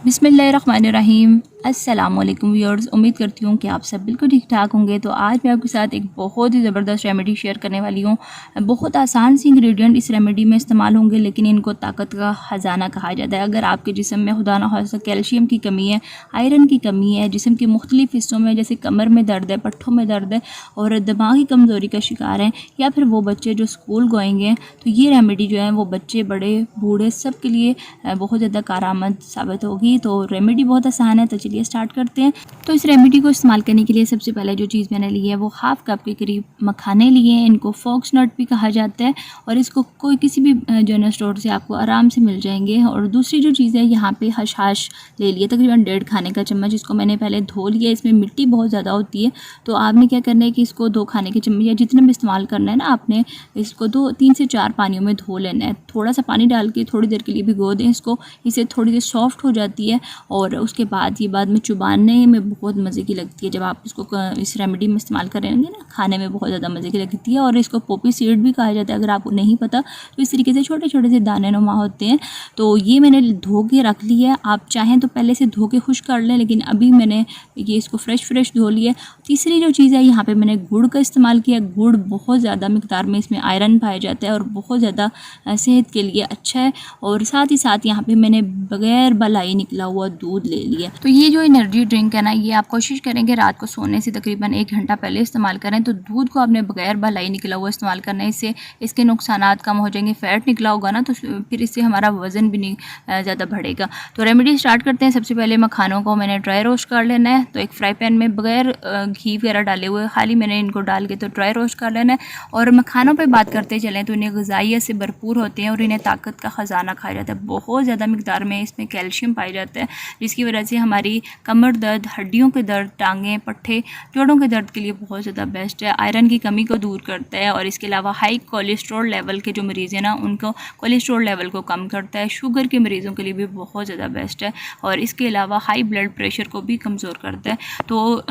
बिस्मिल्लाहिर्रहमानिर्रहीम। अस्सलामुअलैकुम व्यूअर्स, उम्मीद करती हूँ कि आप सब बिल्कुल ठीक ठाक होंगे। तो आज मैं आपके साथ एक बहुत ही ज़बरदस्त रेमेडी शेयर करने वाली हूँ। बहुत आसान सी इंग्रेडिएंट इस रेमेडी में इस्तेमाल होंगे, लेकिन इनको ताकत का ख़जाना कहा जाता है। अगर आपके जिस्म में खुदा न खास्ता कैल्शियम की कमी है, आयरन की कमी है, जिस्म के मुख्तलिफ़ हिस्सों में जैसे कमर में दर्द है, पट्ठों में दर्द है और दिमागी कमज़ोरी का शिकार हैं, या फिर वो बच्चे जो स्कूल गोइंग हैं, तो ये रेमेडी जो है वो बच्चे बड़े बूढ़े सब के लिए बहुत ज़्यादा कारआमद साबित होगी। तो रेमेडी बहुत आसान है, तो चलिए स्टार्ट करते हैं। तो इस रेमेडी को इस्तेमाल करने के लिए सबसे पहले जो चीज़ मैंने ली है वो हाफ़ कप के करीब मखाने लिए हैं। इनको फॉक्स नट भी कहा जाता है और इसको कोई किसी भी जनरल स्टोर से आपको आराम से मिल जाएंगे। और दूसरी जो चीज़ है, यहाँ पे हशाश ले लिया तकरीबन 1.5 खाने का चम्मच। इसको मैंने पहले धो लिया, इसमें मिट्टी बहुत ज़्यादा होती है, तो आपने क्या करना है कि इसको 2 खाने के चम्मच या जितना भी इस्तेमाल करना है ना, आपने इसको 3 से 4 पानियों में धो लेना है। थोड़ा सा पानी डाल के थोड़ी देर के लिए भिगो दें इसको, इससे थोड़ी देर सॉफ्ट हो जाती है और उसके बाद ये बाद में चुबाने में बहुत मज़े की लगती है। जब आप इसको इस रेमेडी में इस्तेमाल करेंगे ना, खाने में बहुत ज़्यादा मज़े की लगती है। और इसको पोपी सीड भी कहा जाता है, अगर आपको नहीं पता तो इस तरीके से छोटे छोटे से दाने नुमा होते हैं। तो ये मैंने धो के रख लिया है। आप चाहें तो पहले से धो के खुश कर लें, लेकिन अभी मैंने ये इसको फ्रेश धो लिया। तीसरी जो चीज़ है, यहाँ पर मैंने गुड़ का इस्तेमाल किया। गुड़ बहुत ज़्यादा मिकदार में इसमें आयरन पाया जाता है और बहुत ज़्यादा सेहत के लिए अच्छा है। और साथ ही साथ यहाँ पे मैंने बगैर मलाई निकला हुआ दूध ले लिया। तो ये जो एनर्जी ड्रिंक है ना, ये आप कोशिश करेंगे रात को सोने से तकरीबन 1 घंटा पहले इस्तेमाल करें। तो दूध को आपने बगैर मलाई निकला हुआ इस्तेमाल करना है, इससे इसके नुकसानात कम हो जाएंगे। फ़ैट निकला होगा ना, तो फिर इससे हमारा वज़न भी नहीं ज़्यादा बढ़ेगा। तो रेमेडी स्टार्ट करते हैं। सबसे पहले मखानों को मैंने ड्राई रोस्ट कर लेना है। तो एक फ्राई पैन में बगैर घी वगैरह डाले हुए खाली मैंने इनको डाल के तो ड्राई रोस्ट कर लेना है। और मखानों पर बात करते चलें तो इन्हें ग़िज़ाइयत से भरपूर होते हैं और इन्हें ताकत का ख़जाना खाया जाता है। बहुत ज़्यादा मिकदार में इसमें कैल्शियम पाया जाता है, जिसकी वजह से हमारी कमर दर्द, हड्डियों के दर्द, टांगें, पट्ठे, जोड़ों के दर्द के लिए बहुत ज़्यादा बेस्ट है। आयरन की कमी को दूर करता है और इसके अलावा हाई कोलेस्ट्रॉल लेवल के जो मरीज़ हैं ना, उनको कोलेस्ट्रॉल लेवल को कम करता है। शुगर के मरीज़ों के लिए भी बहुत ज़्यादा बेस्ट है और इसके अलावा हाई ब्लड प्रेशर को भी कमज़ोर करता है। तो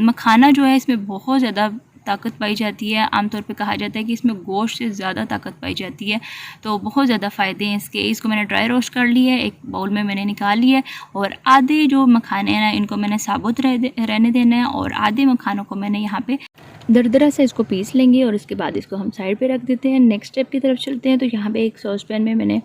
मखाना जो है, इसमें बहुत ज़्यादा ताकत पाई जाती है। आमतौर पे कहा जाता है कि इसमें गोश्त से ज़्यादा ताकत पाई जाती है, तो बहुत ज़्यादा फ़ायदे हैं इसके। इसको मैंने ड्राई रोस्ट कर लिया है, एक बाउल में मैंने निकाल लिया है। और आधे जो मखाने हैं ना, इनको मैंने साबुत रहने देना है और आधे मखानों को मैंने यहाँ पे दरदरा से इसको पीस लेंगे और उसके बाद इसको हम साइड पे रख देते हैं। नेक्स्ट स्टेप की तरफ चलते हैं। तो यहाँ पे एक सॉस पैन में मैंने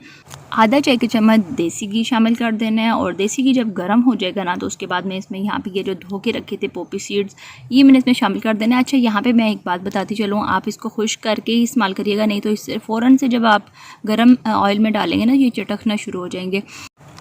आधा चाय का चम्मच देसी घी शामिल कर देना है और देसी घी जब गर्म हो जाएगा ना, तो उसके बाद में इसमें यहाँ पे ये जो धो के रखे थे पोपी सीड्स, ये मैंने इसमें शामिल कर देना है। अच्छा, यहाँ पे मैं एक बात बताती चलूँ, आप इसको खुश्क करके ही इस्तेमाल करिएगा, नहीं तो इससे फ़ौरन से जब आप गर्म ऑयल में डालेंगे ना, ये चटकना शुरू हो जाएंगे।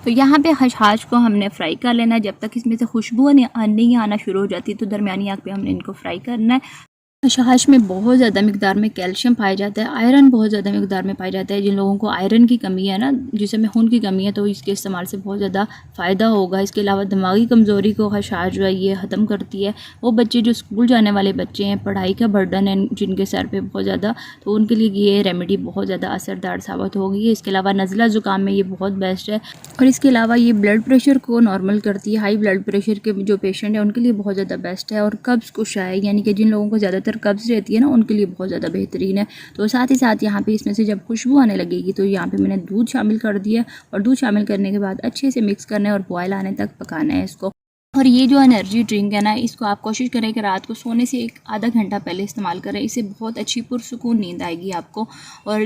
तो यहाँ पे हशाश को हमने फ्राई कर लेना है। जब तक इसमें से खुशबू नहीं आना शुरू हो जाती, तो दरमियानी आग पे हमने इनको फ्राई करना है। हशाश में बहुत ज़्यादा मिकदार में कैल्शियम पाया जाता है, आयरन बहुत ज़्यादा मिकदार में पाया जाता है। जिन लोगों को आयरन की कमी है ना, जिसमें खून की कमी है, तो इसके इस्तेमाल से बहुत ज़्यादा फ़ायदा होगा। इसके अलावा दिमागी कमज़ोरी को हशाश जो है ये ख़त्म करती है। वो बच्चे जो स्कूल जाने वाले बच्चे हैं, पढ़ाई का बर्डन है जिनके सर पर बहुत ज़्यादा, तो उनके लिए ये रेमेडी बहुत ज़्यादा असरदार साबित होगी। इसके अलावा नज़ला ज़ुकाम में ये बहुत बेस्ट है और इसके अलावा ये ब्लड प्रेशर को नॉर्मल करती है। हाई ब्लड प्रेशर के जो पेशेंट हैं उनके लिए बहुत ज़्यादा बेस्ट है। और कब्ज़ कुशा है, यानी कि जिन लोगों को ज़्यादातर कब्ज़ रहती है ना, उनके लिए बहुत ज़्यादा बेहतरीन है। तो साथ ही साथ यहाँ पे इसमें से जब खुशबू आने लगेगी, तो यहाँ पे मैंने दूध शामिल कर दिया और दूध शामिल करने के बाद अच्छे से मिक्स करना है और बॉयल आने तक पकाना है इसको। और ये जो एनर्जी ड्रिंक है ना, इसको आप कोशिश करें कि रात को सोने से आधा घंटा पहले इस्तेमाल करें। इससे बहुत अच्छी पुरसुकून नींद आएगी आपको। और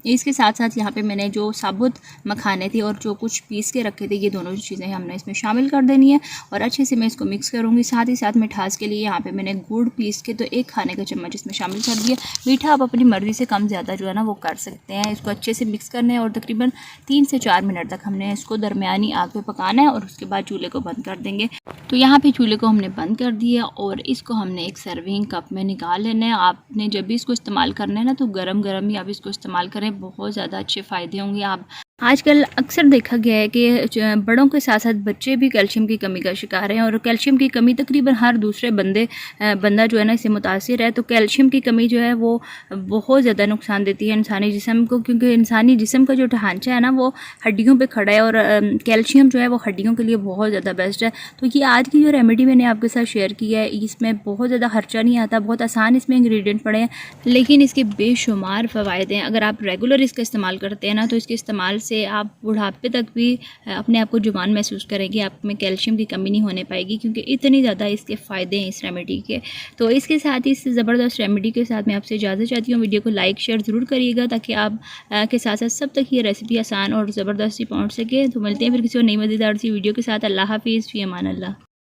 इसके साथ साथ यहाँ पे मैंने जो साबुत मखाने थे और जो कुछ पीस के रखे थे, ये दोनों चीज़ें हमने इसमें शामिल कर देनी है और अच्छे से मैं इसको मिक्स करूँगी। साथ ही साथ मिठास के लिए यहाँ पर मैंने गुड़ पीस के तो 1 खाने का चम्मच इसमें शामिल कर दिया। मीठा आप अपनी मर्ज़ी से कम ज़्यादा जो है ना वो कर सकते हैं। इसको अच्छे से मिक्स करना है और तकरीबन 3 से 4 मिनट तक हमने इसको दरमियानी आग पे पकाना है और उसके बाद चूल्हे को बंद कर देंगे। तो यहाँ पे चूल्हे को हमने बंद कर दिया और इसको हमने एक सर्विंग कप में निकाल लेना है। आपने जब भी इसको इस्तेमाल करना है ना, तो गरम गरम ही आप इसको इस्तेमाल करें, बहुत ज़्यादा अच्छे फ़ायदे होंगे। आप आजकल अक्सर देखा गया है कि बड़ों के साथ साथ बच्चे भी कैल्शियम की कमी का शिकार हैं और कैल्शियम की कमी तकरीबन हर दूसरे बंदा जो है ना इससे मुतासिर है। तो कैल्शियम की कमी जो है वो बहुत ज़्यादा नुकसान देती है इंसानी जिस्म को, क्योंकि इंसानी जिस्म का जो ढांचा है ना वो हड्डियों पे खड़ा है और कैल्शियम जो है वो हड्डियों के लिए बहुत ज़्यादा बेस्ट है। तो ये आज की जो रेमेडी मैंने आपके साथ शेयर की है, इसमें बहुत ज़्यादा खर्चा नहीं आता, बहुत आसान इसमें इंग्रेडिएंट पड़े हैं, लेकिन इसके बेशुमार फ़वाइद हैं। अगर आप रेगुलर इसका इस्तेमाल करते हैं ना, तो इसके इस्तेमाल से आप बुढ़ापे तक भी अपने आप को जुबान महसूस करेंगे। आप में कैल्शियम की कमी नहीं होने पाएगी, क्योंकि इतनी ज़्यादा इसके फ़ायदे हैं इस रेमेडी के। तो इसके साथ ही इस ज़बरदस्त रेमेडी के साथ मैं आपसे इजाज़त चाहती हूँ। वीडियो को लाइक शेयर ज़रूर करिएगा, ताकि आप के साथ साथ सब तक ये रेसिपी आसान और ज़बरदस्ती पहुँच सके। तो मिलते हैं फिर किसी और नई मज़ेदार सी वीडियो के साथ। अल्लाह हाफ़िज़, फ़ी अमान अल्लाह।